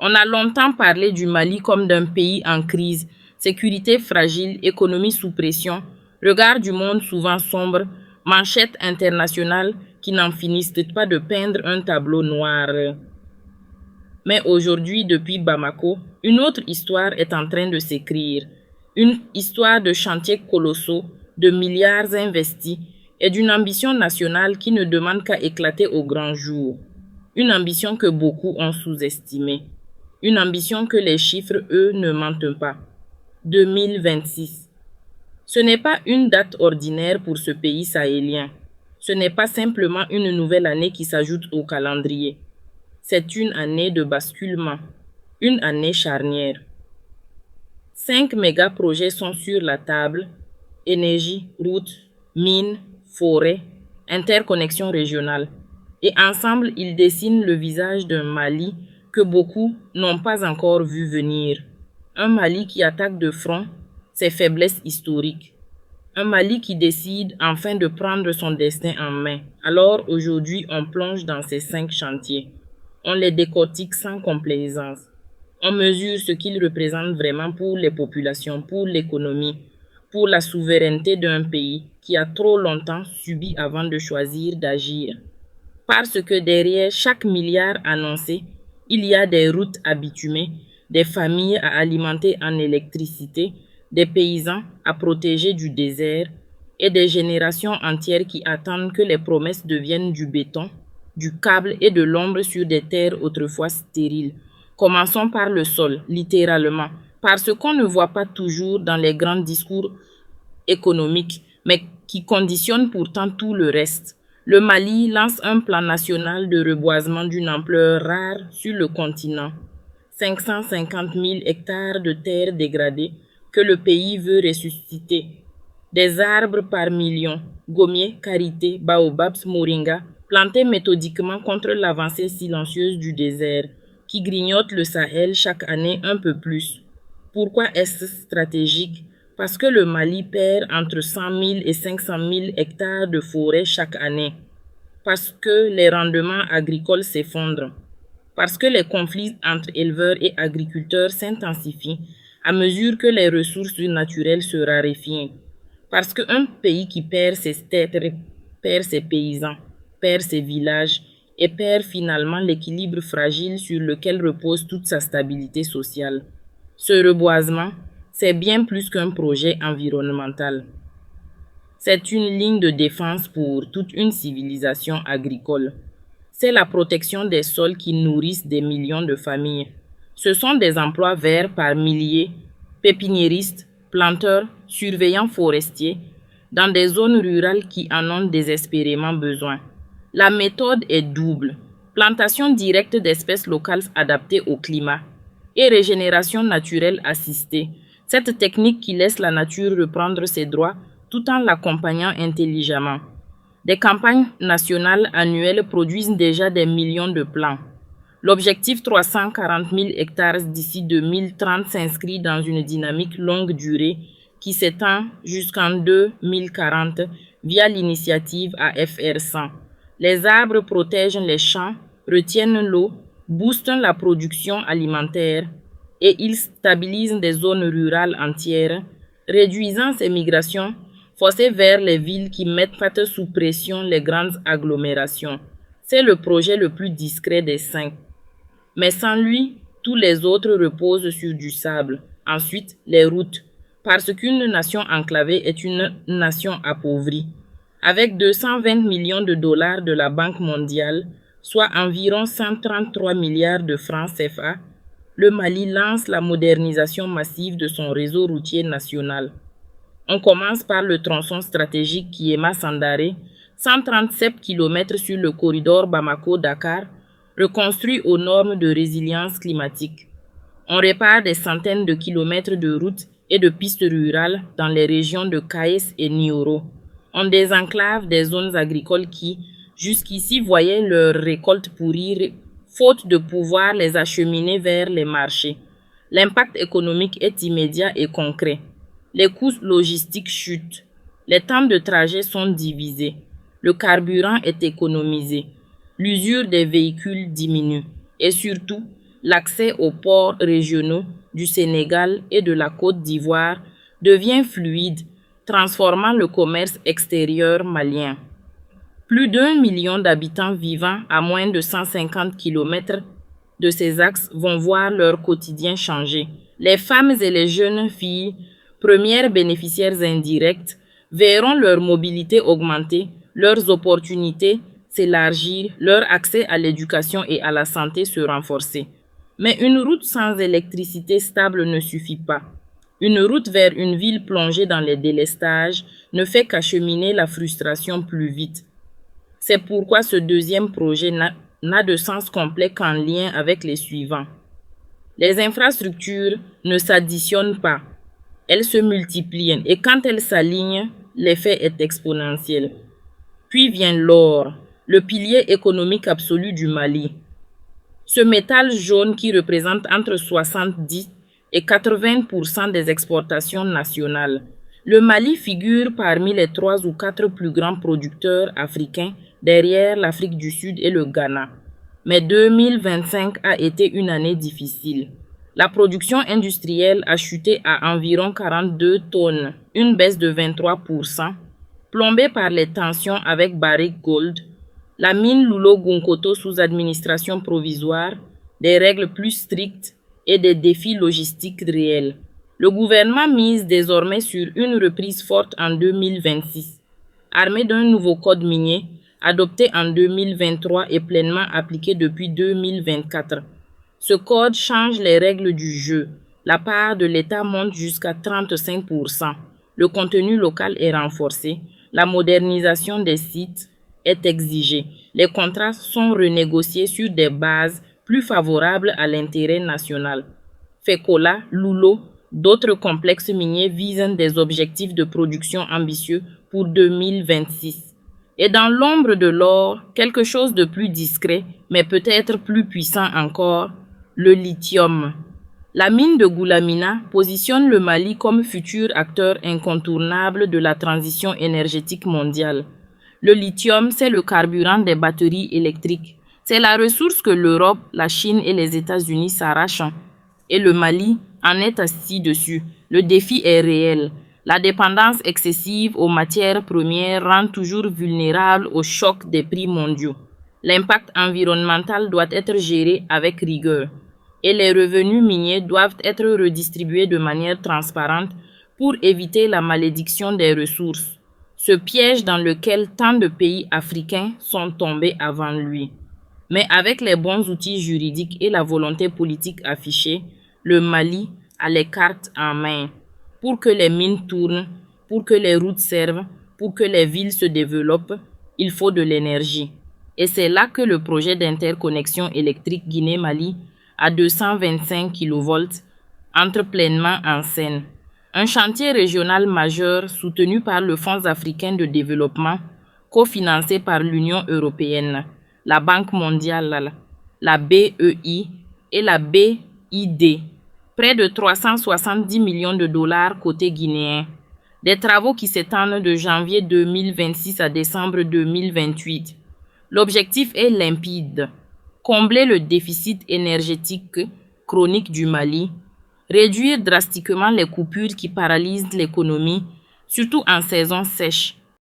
On a longtemps parlé du Mali comme d'un pays en crise, sécurité fragile, économie sous pression, regard du monde souvent sombre, manchettes internationales qui n'en finissent pas de peindre un tableau noir. Mais aujourd'hui, depuis Bamako, une autre histoire est en train de s'écrire. Une histoire de chantiers colossaux, de milliards investis et d'une ambition nationale qui ne demande qu'à éclater au grand jour. Une ambition que beaucoup ont sous-estimée. Une ambition que les chiffres, eux, ne mentent pas. 2026. Ce n'est pas une date ordinaire pour ce pays sahélien. Ce n'est pas simplement une nouvelle année qui s'ajoute au calendrier. C'est une année de basculement, une année charnière. 5 méga-projets sont sur la table: énergie, routes, mines, forêts, interconnexion régionale. Et ensemble, ils dessinent le visage d'un Mali que beaucoup n'ont pas encore vu venir. Un Mali qui attaque de front ses faiblesses historiques. Un Mali qui décide enfin de prendre son destin en main. Alors aujourd'hui, on plonge dans ces 5 chantiers. On les décortique sans complaisance. On mesure ce qu'ils représentent vraiment pour les populations, pour l'économie, pour la souveraineté d'un pays qui a trop longtemps subi avant de choisir d'agir. Parce que derrière chaque milliard annoncé, il y a des routes à bitumer, des familles à alimenter en électricité, des paysans à protéger du désert et des générations entières qui attendent que les promesses deviennent du béton, du câble et de l'ombre sur des terres autrefois stériles. Commençons par le sol, littéralement, par ce qu'on ne voit pas toujours dans les grands discours économiques, mais qui conditionnent pourtant tout le reste. Le Mali lance un plan national de reboisement d'une ampleur rare sur le continent. 550 000 hectares de terres dégradées que le pays veut ressusciter. Des arbres par millions, gommiers, karités, baobabs, moringa, plantés méthodiquement contre l'avancée silencieuse du désert, qui grignote le Sahel chaque année un peu plus. Pourquoi est-ce stratégique? Parce que le Mali perd entre 100 000 et 500 000 hectares de forêt chaque année. Parce que les rendements agricoles s'effondrent. Parce que les conflits entre éleveurs et agriculteurs s'intensifient à mesure que les ressources naturelles se raréfient. Parce qu'un pays qui perd ses terres, perd ses paysans, perd ses villages et perd finalement l'équilibre fragile sur lequel repose toute sa stabilité sociale. Ce reboisement, c'est bien plus qu'un projet environnemental. C'est une ligne de défense pour toute une civilisation agricole. C'est la protection des sols qui nourrissent des millions de familles. Ce sont des emplois verts par milliers, pépiniéristes, planteurs, surveillants forestiers, dans des zones rurales qui en ont désespérément besoin. La méthode est double: plantation directe d'espèces locales adaptées au climat et régénération naturelle assistée. Cette technique qui laisse la nature reprendre ses droits tout en l'accompagnant intelligemment. Des campagnes nationales annuelles produisent déjà des millions de plants. L'objectif 340 000 hectares d'ici 2030 s'inscrit dans une dynamique longue durée qui s'étend jusqu'en 2040 via l'initiative AFR 100. Les arbres protègent les champs, retiennent l'eau, boostent la production alimentaire et ils stabilisent des zones rurales entières, réduisant ces migrations forcées vers les villes qui mettent sous pression les grandes agglomérations. C'est le projet le plus discret des 5. Mais sans lui, tous les autres reposent sur du sable. Ensuite, les routes, parce qu'une nation enclavée est une nation appauvrie. Avec 220 millions de dollars de la Banque mondiale, soit environ 133 milliards de francs CFA, le Mali lance la modernisation massive de son réseau routier national. On commence par le tronçon stratégique Kiema-Sandaré, 137 km sur le corridor Bamako-Dakar, reconstruit aux normes de résilience climatique. On répare des centaines de kilomètres de routes et de pistes rurales dans les régions de Kaes et Nioro. On désenclave des zones agricoles qui, jusqu'ici, voyaient leurs récoltes pourrir, faute de pouvoir les acheminer vers les marchés. L'impact économique est immédiat et concret. Les coûts logistiques chutent. Les temps de trajet sont divisés. Le carburant est économisé. L'usure des véhicules diminue. Et surtout, l'accès aux ports régionaux du Sénégal et de la Côte d'Ivoire devient fluide, transformant le commerce extérieur malien. Plus d'1 million d'habitants vivant à moins de 150 km de ces axes vont voir leur quotidien changer. Les femmes et les jeunes filles, premières bénéficiaires indirectes, verront leur mobilité augmenter, leurs opportunités s'élargir, leur accès à l'éducation et à la santé se renforcer. Mais une route sans électricité stable ne suffit pas. Une route vers une ville plongée dans les délestages ne fait qu'acheminer la frustration plus vite. C'est pourquoi ce deuxième projet n'a de sens complet qu'en lien avec les suivants. Les infrastructures ne s'additionnent pas, elles se multiplient et quand elles s'alignent, l'effet est exponentiel. Puis vient l'or, le pilier économique absolu du Mali. Ce métal jaune qui représente entre 70 et 80% des exportations nationales. Le Mali figure parmi les 3 ou 4 plus grands producteurs africains derrière l'Afrique du Sud et le Ghana. Mais 2025 a été une année difficile. La production industrielle a chuté à environ 42 tonnes, une baisse de 23%, plombée par les tensions avec Barrick Gold, la mine Loulo-Gounkoto sous administration provisoire, des règles plus strictes et des défis logistiques réels. Le gouvernement mise désormais sur une reprise forte en 2026, armé d'un nouveau code minier adopté en 2023 et pleinement appliqué depuis 2024. Ce code change les règles du jeu. La part de l'État monte jusqu'à 35%. Le contenu local est renforcé. La modernisation des sites est exigée. Les contrats sont renégociés sur des bases plus favorables à l'intérêt national. Fekola, Loulo, d'autres complexes miniers visent des objectifs de production ambitieux pour 2026. Et dans l'ombre de l'or, quelque chose de plus discret, mais peut-être plus puissant encore, le lithium. La mine de Goulamina positionne le Mali comme futur acteur incontournable de la transition énergétique mondiale. Le lithium, c'est le carburant des batteries électriques. C'est la ressource que l'Europe, la Chine et les États-Unis s'arrachent. Et le Mali en est assis dessus. Le défi est réel. La dépendance excessive aux matières premières rend toujours vulnérable au choc des prix mondiaux. L'impact environnemental doit être géré avec rigueur. Et les revenus miniers doivent être redistribués de manière transparente pour éviter la malédiction des ressources, ce piège dans lequel tant de pays africains sont tombés avant lui. Mais avec les bons outils juridiques et la volonté politique affichée, le Mali a les cartes en main. Pour que les mines tournent, pour que les routes servent, pour que les villes se développent, il faut de l'énergie. Et c'est là que le projet d'interconnexion électrique Guinée-Mali à 225 kV entre pleinement en scène. Un chantier régional majeur soutenu par le Fonds africain de développement, cofinancé par l'Union européenne, la Banque mondiale, la BEI et la BID. Près de 370 millions de dollars côté guinéen. Des travaux qui s'étendent de janvier 2026 à décembre 2028. L'objectif est limpide. Combler le déficit énergétique chronique du Mali, réduire drastiquement les coupures qui paralysent l'économie, surtout en saison sèche,